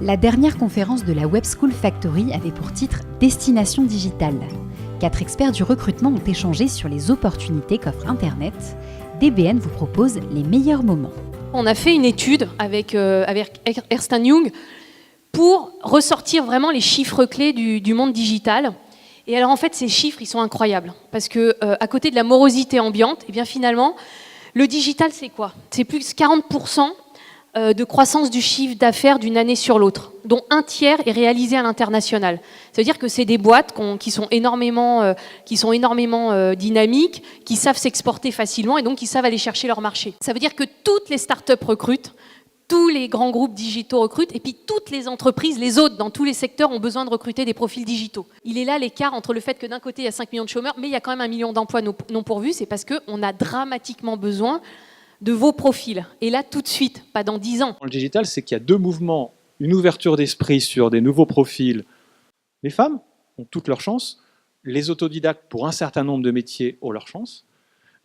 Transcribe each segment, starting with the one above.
La dernière conférence de la Web School Factory avait pour titre « Destination digitale ». 4 experts du recrutement ont échangé sur les opportunités qu'offre Internet. DBN vous propose les meilleurs moments. On a fait une étude avec Ernst & Young pour ressortir vraiment les chiffres clés du monde digital. Et alors en fait, ces chiffres, ils sont incroyables. Parce que à côté de la morosité ambiante, eh bien finalement, le digital, c'est quoi? C'est plus de 40% de croissance du chiffre d'affaires d'une année sur l'autre, dont un tiers est réalisé à l'international. Ça veut dire que c'est des boîtes qui sont énormément dynamiques, qui savent s'exporter facilement et donc qui savent aller chercher leur marché. Ça veut dire que toutes les startups recrutent, tous les grands groupes digitaux recrutent, et puis toutes les entreprises, les autres, dans tous les secteurs, ont besoin de recruter des profils digitaux. Il est là l'écart entre le fait que d'un côté, il y a 5 millions de chômeurs, mais il y a quand même 1 million d'emplois non pourvus, c'est parce qu'on a dramatiquement besoin de vos profils. Et là, tout de suite, pas dans 10 ans. Dans le digital, c'est qu'il y a 2 mouvements. Une ouverture d'esprit sur des nouveaux profils. Les femmes ont toutes leurs chances. Les autodidactes, pour un certain nombre de métiers, ont leur chance.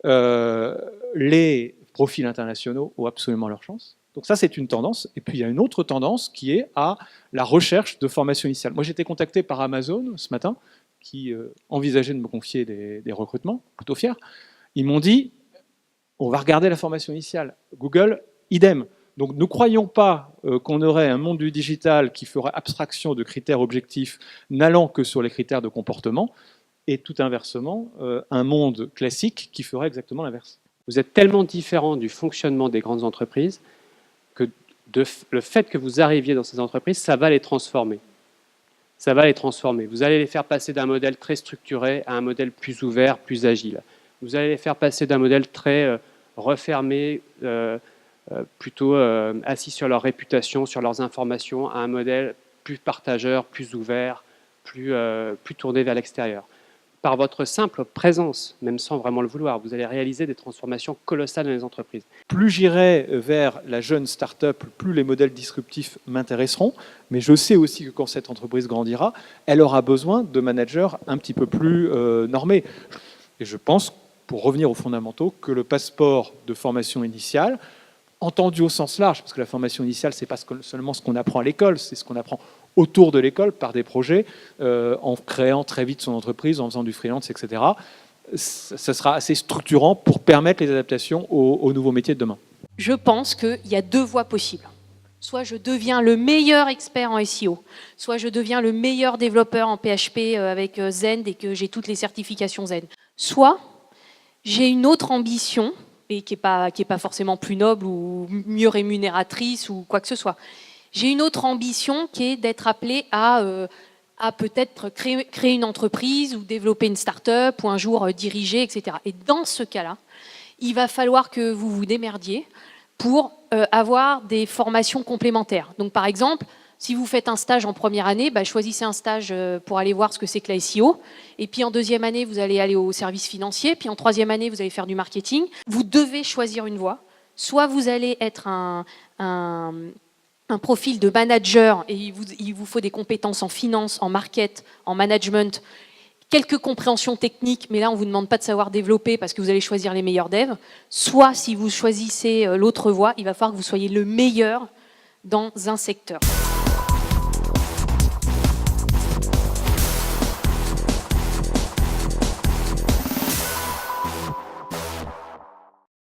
Les profils internationaux ont absolument leur chance. Donc ça, c'est une tendance. Et puis, il y a une autre tendance qui est à la recherche de formation initiale. Moi, j'ai été contacté par Amazon ce matin, qui envisageait de me confier des recrutements, plutôt fier. Ils m'ont dit, on va regarder la formation initiale. Google, idem. Donc, ne croyons pas qu'on aurait un monde du digital qui ferait abstraction de critères objectifs n'allant que sur les critères de comportement, et tout inversement, un monde classique qui ferait exactement l'inverse. Vous êtes tellement différent du fonctionnement des grandes entreprises que le fait que vous arriviez dans ces entreprises, ça va les transformer. Ça va les transformer. Vous allez les faire passer d'un modèle très structuré à un modèle plus ouvert, plus agile. Vous allez les faire passer d'un modèle très refermé, plutôt assis sur leur réputation, sur leurs informations, à un modèle plus partageur, plus ouvert, plus tourné vers l'extérieur. Par votre simple présence, même sans vraiment le vouloir, vous allez réaliser des transformations colossales dans les entreprises. Plus j'irai vers la jeune start-up, plus les modèles disruptifs m'intéresseront. Mais je sais aussi que quand cette entreprise grandira, elle aura besoin de managers un petit peu plus normés. Et je pense, pour revenir aux fondamentaux, que le passeport de formation initiale, entendu au sens large, parce que la formation initiale, ce n'est pas seulement ce qu'on apprend à l'école, c'est ce qu'on apprend autour de l'école par des projets, en créant très vite son entreprise, en faisant du freelance, etc. Ça sera assez structurant pour permettre les adaptations aux nouveaux métiers de demain. Je pense qu'il y a 2 voies possibles. Soit je deviens le meilleur expert en SEO, soit je deviens le meilleur développeur en PHP avec Zend et que j'ai toutes les certifications Zend. Soit j'ai une autre ambition, et qui est pas forcément plus noble ou mieux rémunératrice ou quoi que ce soit. J'ai une autre ambition qui est d'être appelé à peut-être créer une entreprise ou développer une start-up ou un jour diriger, etc. Et dans ce cas-là, il va falloir que vous vous démerdiez pour avoir des formations complémentaires. Donc par exemple, si vous faites un stage en première année, choisissez un stage pour aller voir ce que c'est que la SEO. Et puis en deuxième année, vous allez aller au service financier. Puis en troisième année, vous allez faire du marketing. Vous devez choisir une voie. Soit vous allez être un profil de manager et il vous faut des compétences en finance, en market, en management, quelques compréhensions techniques, mais là on ne vous demande pas de savoir développer parce que vous allez choisir les meilleurs devs. Soit si vous choisissez l'autre voie, il va falloir que vous soyez le meilleur dans un secteur.